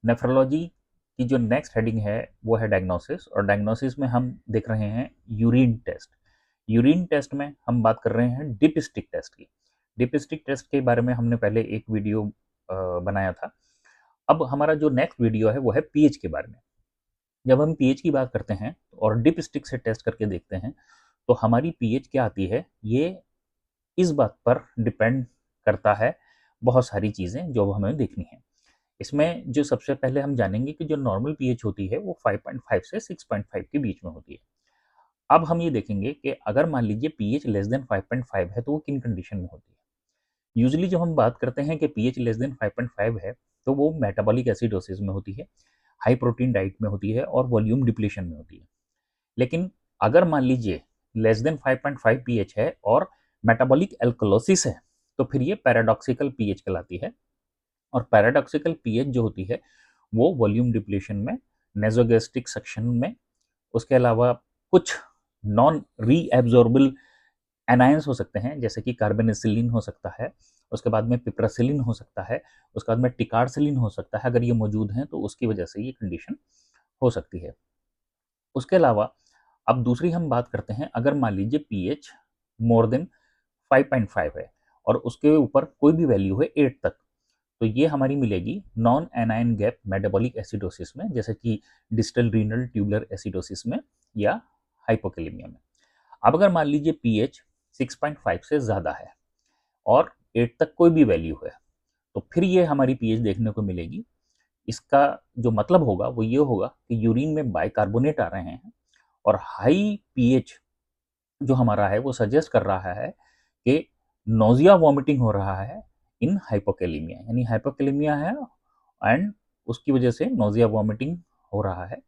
Nephrology की जो next heading है वो है डायग्नोसिस, और डायग्नोसिस में हम देख रहे हैं यूरिन टेस्ट। यूरिन टेस्ट में हम बात कर रहे हैं डिपस्टिक टेस्ट की। डिपस्टिक टेस्ट के बारे में हमने पहले एक वीडियो बनाया था। अब हमारा जो नेक्स्ट वीडियो है वो है पीएच के बारे में। जब हम पीएच की बात करते हैं और डिपस्टिक से टेस्ट करके देखते हैं तो हमारी पीएच क्या आती है, ये इस बात पर डिपेंड करता है, बहुत सारी चीज़ें जो हमें देखनी है। इसमें जो सबसे पहले हम जानेंगे कि जो नॉर्मल पीएच होती है वो 5.5 से 6.5 के बीच में होती है। अब हम ये देखेंगे कि अगर मान लीजिए पीएच लेस देन 5.5 है तो वो किन कंडीशन में होती है। यूजुअली जब हम बात करते हैं कि पीएच लेस देन 5.5 है तो वो मेटाबॉलिक एसिडोसिस में होती है, हाई प्रोटीन डाइट में होती है और वॉल्यूम डिप्लीशन में होती है। लेकिन अगर मान लीजिए लेस देन 5.5 पीएच है और मेटाबॉलिक एल्कलोसिस है तो फिर ये पैराडॉक्सिकल पीएच कहलाती है। और पैराडॉक्सिकल पीएच जो होती है वो वॉल्यूम डिप्लीशन में, नेजोगैस्ट्रिक सक्शन में, उसके अलावा कुछ नॉन रीएब्जॉर्बल एनायंस हो सकते हैं जैसे कि कार्बेनिसिलिन हो सकता है, उसके बाद में पिप्रासिलिन हो सकता है, उसके बाद में टिकारसिलिन हो सकता है। अगर ये मौजूद हैं तो उसकी वजह से ये कंडीशन हो सकती है। उसके अलावा अब दूसरी हम बात करते हैं, अगर मान लीजिए पीएच मोर देन 5.5 है और उसके ऊपर कोई भी वैल्यू है 8 तक, तो ये हमारी मिलेगी non anion gap metabolic acidosis में, जैसे कि डिस्टल रीनल ट्यूबुलर एसिडोसिस में या हाइपोकैलेमिया में। अब अगर मान लीजिए पीएच 6.5 से ज़्यादा है और 8 तक कोई भी वैल्यू है तो फिर ये हमारी पीएच देखने को मिलेगी। इसका जो मतलब होगा वो ये होगा कि यूरिन में बाइकार्बोनेट आ रहे हैं और हाई पीएच जो हमारा है वो सजेस्ट कर रहा है कि नोजिया वॉमिटिंग हो रहा है इन हाइपोकैलेमिया, यानी हाइपोकैलेमिया है एंड उसकी वजह से नोजिया वॉमिटिंग हो रहा है,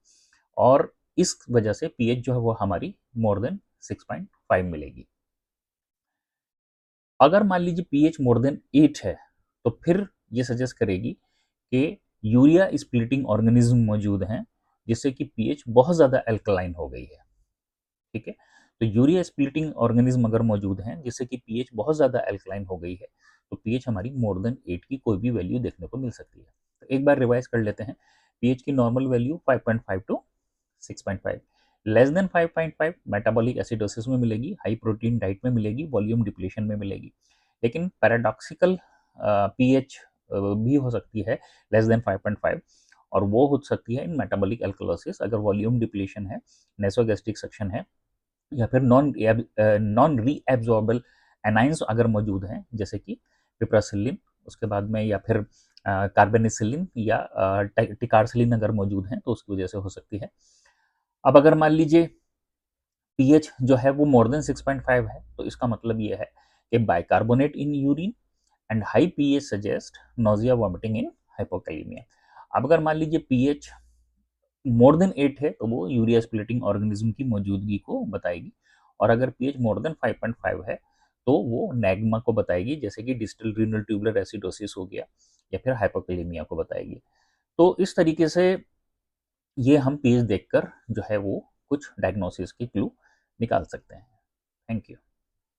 और इस वजह से पीएच जो है वो हमारी मोर देन 6.5 मिलेगी। अगर मान लीजिए पीएच मोर देन 8 है तो फिर ये सजेस्ट करेगी कि यूरिया स्प्लिटिंग ऑर्गेनिज्म मौजूद हैं जिससे कि पीएच बहुत ज़्यादा एल्कलाइन हो गई है। ठीक है, तो यूरिया स्प्लिटिंग ऑर्गेनिज्म अगर मौजूद हैं जिससे कि पीएच बहुत ज़्यादा एल्कलाइन हो गई है तो पीएच हमारी मोर देन 8 की कोई भी वैल्यू देखने को मिल सकती है। तो एक बार रिवाइज कर लेते हैं, पीएच की normal value 5.5 to 6.5, less than 5.5 metabolic acidosis में मिलेगी, हाई प्रोटीन डाइट में मिलेगी, वॉल्यूम डिप्लीशन में मिलेगी। लेकिन पैराडॉक्सिकल पीएच भी हो सकती है लेस देन 5.5, और वो हो सकती है इन मेटाबॉलिक एल्कलोसिस अगर वॉल्यूम डिप्लीशन है, नेसोगैस्ट्रिक सक्शन है, या फिर नॉन रीएब्जॉर्बल एनाइंस अगर मौजूद हैं जैसे कि पिप्रासिलिन, उसके बाद में या फिर कार्बेनिसिलिन या टिकारसिलिन अगर मौजूद हैं तो उसकी वजह से हो सकती है। अब अगर मान लीजिए पीएच जो है वो मोर देन 6.5 है तो इसका मतलब ये है कि bicarbonate in urine and high pH suggest nausea vomiting in hypokalemia. अब अगर मान लीजिए पीएच मोर देन 8 है तो वो यूरिया स्प्लिटिंग ऑर्गेनिज्म की मौजूदगी को बताएगी, और अगर पीएच मोर देन 5.5 है तो वो नैग्मा को बताएगी, जैसे कि डिस्टल रीनल ट्यूबुलर एसिडोसिस हो गया या फिर हाइपोकैलेमिया को बताएगी। तो इस तरीके से ये हम पीएच देखकर जो है वो कुछ डायग्नोसिस की क्लू निकाल सकते हैं। Thank you.